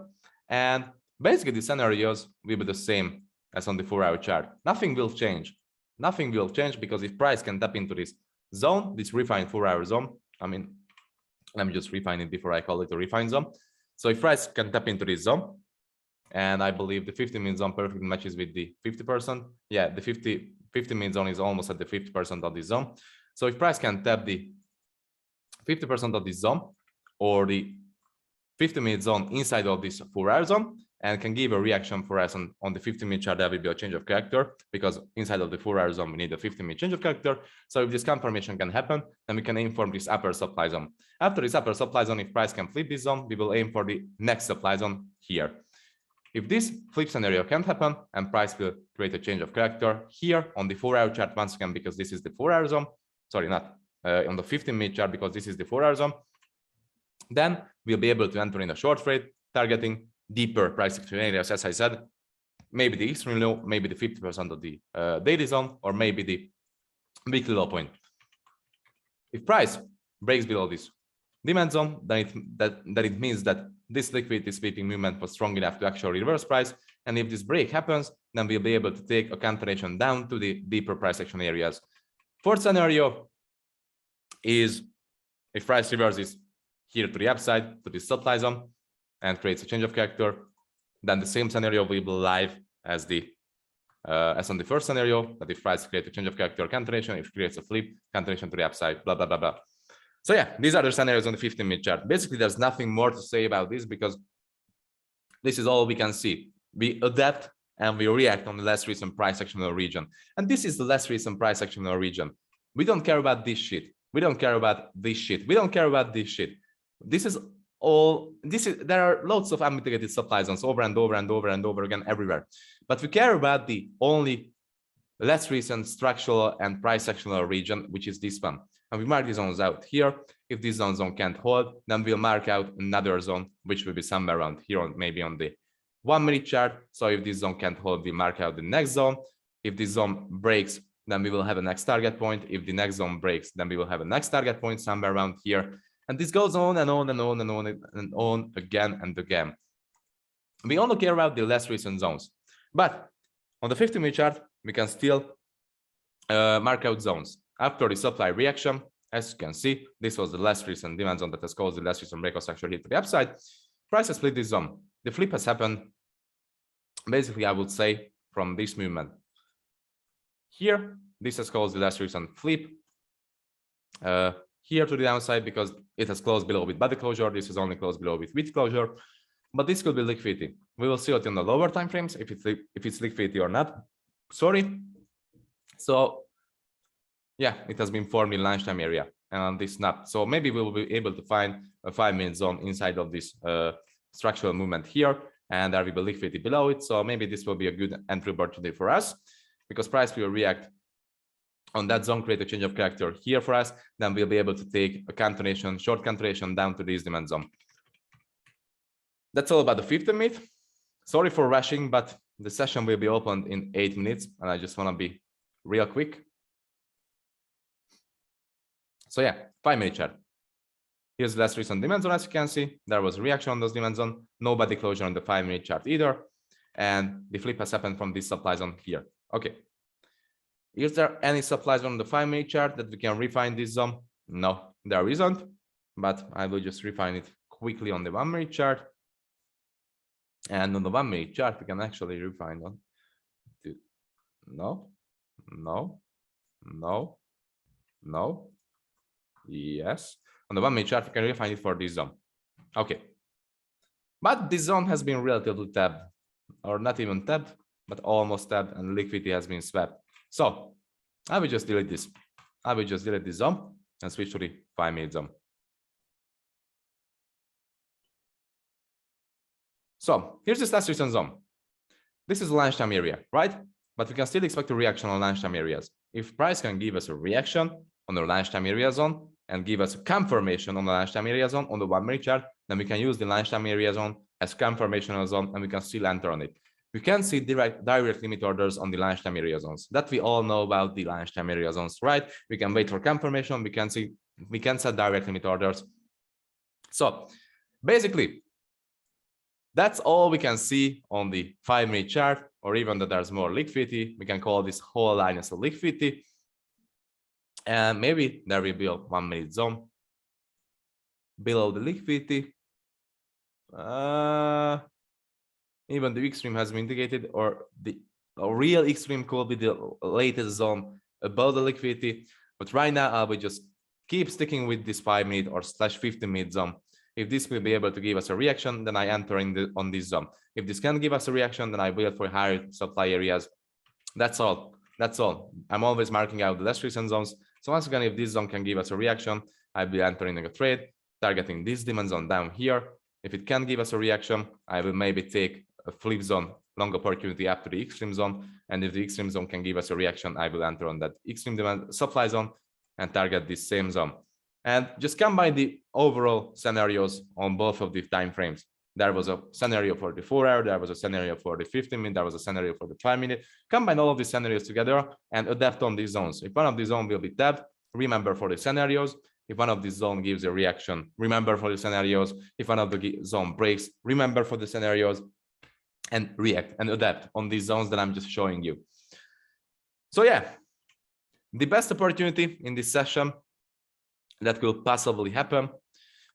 S1: and basically the scenarios will be the same as on the 4-hour chart. Nothing will change. Nothing will change because if price can tap into this zone, this refined 4-hour zone, I mean, let me just refine it before I call it a refined zone. So if price can tap into this zone, and I believe the 15-minute zone perfectly matches with the 50%. Yeah, the 50-minute zone is almost at the 50% of this zone. So if price can tap the 50% of this zone or the 50-minute zone inside of this 4-hour zone and can give a reaction for us on the 15-minute chart, there will be a change of character because inside of the 4-hour zone, we need a 15-minute change of character. So if this confirmation can happen, then we can aim for this upper supply zone. After this upper supply zone, if price can flip this zone, we will aim for the next supply zone here. If this flip scenario can't happen and price will create a change of character here on the 4-hour chart once again, because this is the 4-hour zone, sorry, not on the 15-minute chart, because this is the 4-hour zone, then we'll be able to enter in a short trade targeting deeper price action areas. As I said, maybe the extreme low, maybe the 50% of the daily zone, or maybe the weekly low point. If price breaks below this demand zone, then it means that this liquidity sweeping movement was strong enough to actually reverse price. And if this break happens, then we'll be able to take a continuation down to the deeper price action areas. Fourth scenario is if price reverses here to the upside to the supply zone and creates a change of character, then the same scenario will be live as on the first scenario, that if price creates a change of character continuation, if it creates a flip, continuation to the upside, blah, blah, blah, blah. So yeah, these are the scenarios on the 15-minute chart. Basically, there's nothing more to say about this because this is all we can see. We adapt and we react on the less recent price action in the region. And this is the less recent price action in the region. We don't care about this shit. We don't care about this shit. We don't care about this shit. This is all, there are lots of unmitigated supply zones over and over and over and over again everywhere. But we care about the only less recent structural and price actional region, which is this one. And we mark these zones out here. If this zone can't hold, then we'll mark out another zone, which will be somewhere around here, or maybe on the 1-minute chart. So if this zone can't hold, we mark out the next zone. If this zone breaks, then we will have a next target point. If the next zone breaks, then we will have a next target point somewhere around here. And this goes on and on and on and on and on again and again. We only care about the less recent zones. But on the 15-minute chart, we can still mark out zones. After the supply reaction, as you can see, this was the less recent demand zone that has caused the less recent breakout structure hit to the upside. Price has split this zone. The flip has happened, basically, I would say, from this movement. Here, this has caused the less recent flip. Here to the downside because it has closed below with body closure. This is only closed below with wick closure. But this could be liquidity. We will see it in the lower time frames if it's liquidity or not. Sorry. So yeah, it has been formed in lunchtime area and this not. So maybe we will be able to find a 5-minute zone inside of this structural movement here, and there will be liquidity below it. So maybe this will be a good entry opportunity for us because price will react on that zone, create a change of character here for us. Then we'll be able to take a continuation, short continuation down to this demand zone. That's all about the 15-minute. Sorry for rushing, but the session will be opened in 8 minutes, and I just want to be real quick. So yeah, 5-minute chart. Here's the last recent demand zone. As you can see, there was a reaction on those demand zone. Nobody closure on the 5-minute chart either. And the flip has happened from this supply zone here. Okay. Is there any supply zone on the 5-minute chart that we can refine this zone? No, there isn't. But I will just refine it quickly on the 1-minute chart. And on the 1-minute chart, we can actually refine one. No, no, no, no. Yes. On the 1-minute chart, we can refine it for this zone. Okay. But this zone has been relatively tapped, or not even tapped, but almost tapped, and liquidity has been swept. So I will just delete this. I will just delete this zone and switch to the 5-minute zone. So here's this last recent zone. This is the lunchtime area, right? But we can still expect a reaction on lunchtime areas. If price can give us a reaction on the lunchtime area zone, and give us a confirmation on the lunchtime area zone on the 1 minute chart, then we can use the lunchtime area zone as confirmation zone, and we can still enter on it. We can see direct limit orders on the lunchtime area zones. That we all know about the lunchtime area zones, right? We can wait for confirmation. We can set direct limit orders. So basically, that's all we can see on the 5 minute chart, or even that there's more liquidity. We can call this whole line as a liquidity. And maybe there will be a 1 minute zone below the liquidity. Even the extreme has been indicated, or the real extreme could be the latest zone above the liquidity. But right now, I will just keep sticking with this 5 minute or /50 minute zone. If this will be able to give us a reaction, then I enter on this zone. If this can give us a reaction, then I wait for higher supply areas. That's all. That's all. I'm always marking out the less recent zones. So once again, if this zone can give us a reaction, I'll be entering a trade, targeting this demand zone down here. If it can give us a reaction, I will maybe take a flip zone, long opportunity after the extreme zone. And if the extreme zone can give us a reaction, I will enter on that extreme demand supply zone and target this same zone. And just combine the overall scenarios on both of the time frames. There was a scenario for the 4 hour, there was a scenario for the 15 minute, there was a scenario for the 5 minute. Combine all of these scenarios together and adapt on these zones. If one of these zones will be tapped, remember for the scenarios. If one of these zone gives a reaction, remember for the scenarios. If one of the zone breaks, remember for the scenarios, and react and adapt on these zones that I'm just showing you. So yeah, the best opportunity in this session that could possibly happen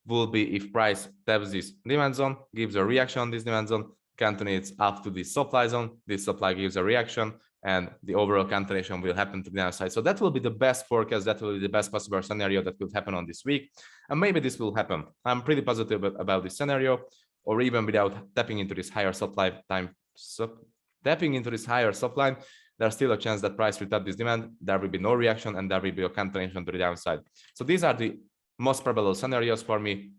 S1: will be if price taps this demand zone, gives a reaction on this demand zone, continues up to this supply zone, this supply gives a reaction, and the overall continuation will happen to the downside. So that will be the best forecast, that will be the best possible scenario that could happen on this week. And maybe this will happen. I'm pretty positive about this scenario, or even without tapping into this higher supply time. So tapping into this higher supply, there's still a chance that price will tap this demand, there will be no reaction, and there will be a continuation to the downside. So these are the most probable scenarios for me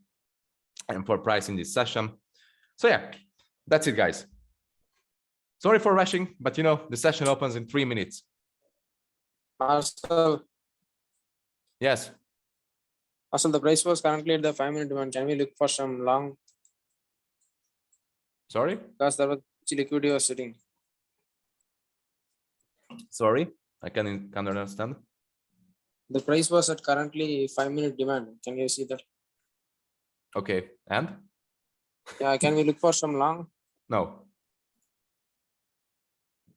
S1: and for price in this session. So yeah, that's it, guys. Sorry for rushing, but you know, the session opens in 3 minutes.
S2: Marcel,
S1: Yes.
S2: Marcel, the price was currently at the 5 minute demand. Can we look for some long?
S1: Sorry?
S2: Because there was liquidity was sitting.
S1: Sorry, I can't understand.
S2: The price was at currently 5 minute demand. Can you see that?
S1: Okay, and?
S2: Yeah, can we look for some long?
S1: No.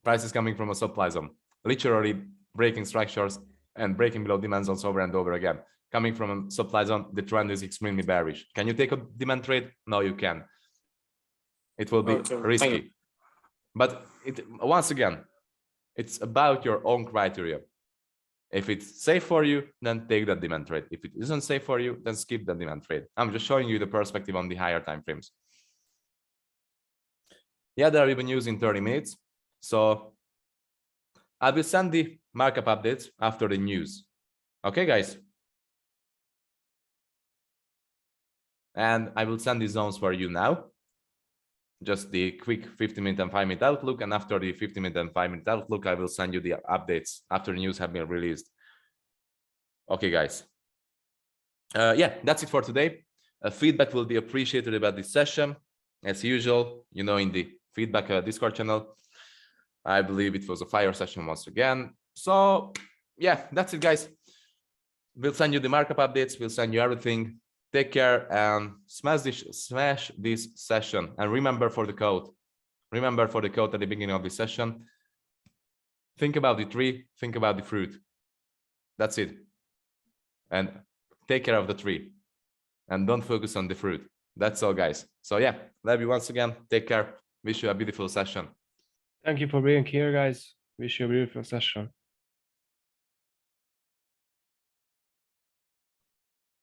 S1: Price is coming from a supply zone, literally breaking structures and breaking below demand zones over and over again. Coming from a supply zone, the trend is extremely bearish. Can you take a demand trade? No, you can. It will be risky. But once again, it's about your own criteria. If it's safe for you, then take that demand trade. If it isn't safe for you, then skip the demand trade. I'm just showing you the perspective on the higher time frames. Yeah, they're even using 30 minutes. So I will send the markup updates after the news. Okay, guys. And I will send the zones for you now. Just the quick 50-minute and 5-minute outlook. And after the 50-minute and 5-minute outlook, I will send you the updates after the news have been released. Okay, guys. Yeah, that's it for today. Feedback will be appreciated about this session. As usual, you know, in the feedback Discord channel. I believe it was a fire session once again. So yeah, that's it, guys. We'll send you the markup updates. We'll send you everything. Take care and smash this session. And remember for the code. Remember for the code at the beginning of the session. Think about the tree. Think about the fruit. That's it. And take care of the tree. And don't focus on the fruit. That's all, guys. So yeah, love you once again. Take care. Wish you a beautiful session.
S4: Thank you for being here, guys. Wish you a beautiful session.